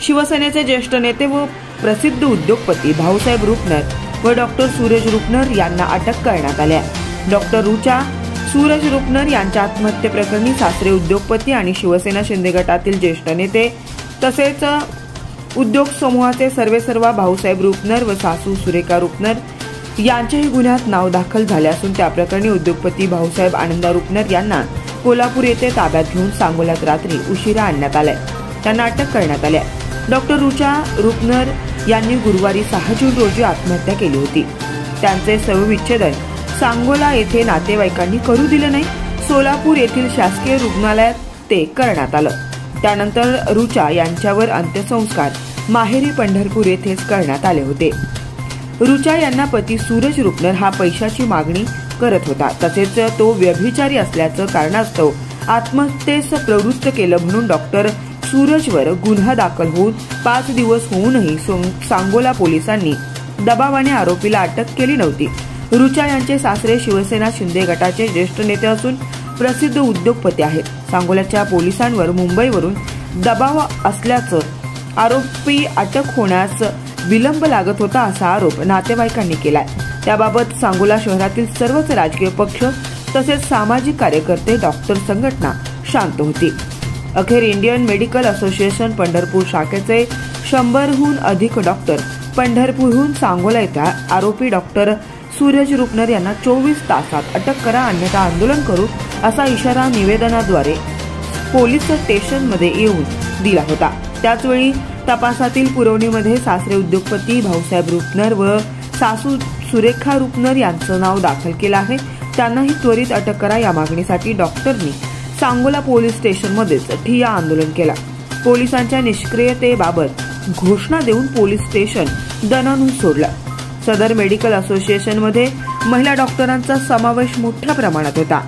शिवसेनेचे ज्येष्ठ नेते व प्रसिद्ध उद्योगपती भाऊसाहेब रुपनर व डॉक्टर सूरज रुपनर यांना अटक करण्यात आली आहे। डॉक्टर रुचा सूरज रुपनर यांच्या आत्महत्येप्रकरणी सासरे उद्योगपती आणि शिवसेना शिंदे गटातील ज्येष्ठ नेते तसेच उद्योग समूहाचे सर्वेसर्वा भाऊसाहेब रुपनर व सासू सुरेखा रुपनर यांच्याही गुन्ह्यात नाव दाखल झाले असून त्या प्रकरणी उद्योगपती भाऊसाहेब आनंदा रुपनर यांना कोल्हापूर येथे ताब्यात घेऊन सांगोल्यात रात्री उशिरा आणण्यात आले। त्यांना अटक करण्यात आली। डॉक्टर रुचा रुपनर यांनी गुरुवारी 6 जून रोजी आत्महत्या केली होती। त्यांचे शवविच्छेदन सांगोला येथे नातेवाईकांनी करू दिले नाही। सोलापूर येथील शासकीय रुग्णालयात ते करण्यात आलं। त्यानंतर रुचा यांच्यावर अंत्यसंस्कार माहेरी पंढरपूर येथेच करण्यात आले होते। रुचा यांना पती सूरज रुपनर हा पैशाची मागणी करत होता, तसेच तो व्यभिचारी असल्याचं कारणास्तव आत्महत्येस प्रवृत्त केलं म्हणून डॉक्टर सूरजवर गुन्हा दाखल होऊन 5 दिवस होऊनही सांगोला पोलिसांनी दबावाने आरोपीला अटक केली नव्हती। रुचा यांचे सासरे शिवसेना शिंदे गटाचे ज्येष्ठ नेते असून प्रसिद्ध उद्योगपती आहेत। सांगोल्याच्या पोलिसांवर मुंबईवरून दबाव असल्याचं आरोपी अटक होण्यास विलंब लागत होता असा आरोप नातेवाईकांनी केलाय। त्याबाबत सांगोला शहरातील सर्वच राजकीय पक्ष तसेच सामाजिक कार्यकर्ते, डॉक्टर संघटना शांत होती। अखेर इंडियन मेडिकल असोसिएशन पंढरपूर शाखेचे 100हून अधिक डॉक्टर पंढरपूरहून सांगोला येथे आरोपी डॉक्टर सूरज रुपनर यांना 24 तासात अटक करा अन्यथा आंदोलन करू असा इशारा निवेदनाद्वारे पोलीस स्टेशनमध्ये येऊन दिला होता। त्याचवेळी तपासातील पुरवणीमध्ये सासरे उद्योगपती भाऊसाहेब रुपनर व सासू सुरेखा रुपनर यांचं नाव दाखल केलं आहे। त्यांनाही त्वरित अटक करा या मागणीसाठी डॉक्टरनी सांगोला पोलीस स्टेशनमध्येच ठिय्या आंदोलन केला। पोलिसांच्या निष्क्रियतेबाबत घोषणा देऊन पोलीस स्टेशन दणाणून सोडलं। सदर मेडिकल असोसिएशनमध्ये महिला डॉक्टरांचा समावेश मोठ्या प्रमाणात होता।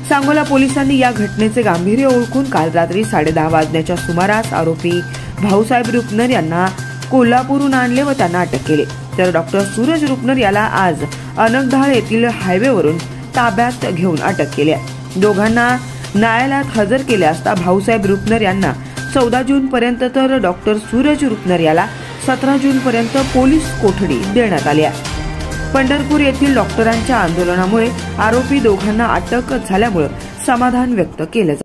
सांगोला पोलिसांनी या घटनेचे गांभीर्य ओळखून काल रात्री 10:30 वाजण्याच्या सुमारास आरोपी भाऊसाहेब रुपनर यांना कोल्हापूरहून आणले व त्यांना अटक केली। तर डॉक्टर सूरज रुपनर याला आज अनकढाळ येथील हायवेवरून ताब्यात घेऊन अटक केली आहे। दोघांना न्यायालयात हजर केले असता भाऊसाहेब रुपनर यांना 14 जून पर्यंत तर डॉक्टर सूरज रुपनर याला 17 जून पर्यंत पोलीस कोठडी देण्यात आली आहे। पंढरपूर येथील डॉक्टरांच्या आंदोलनामुळे आरोपी दोघांना अटक झाल्यामुळे समाधान व्यक्त केलं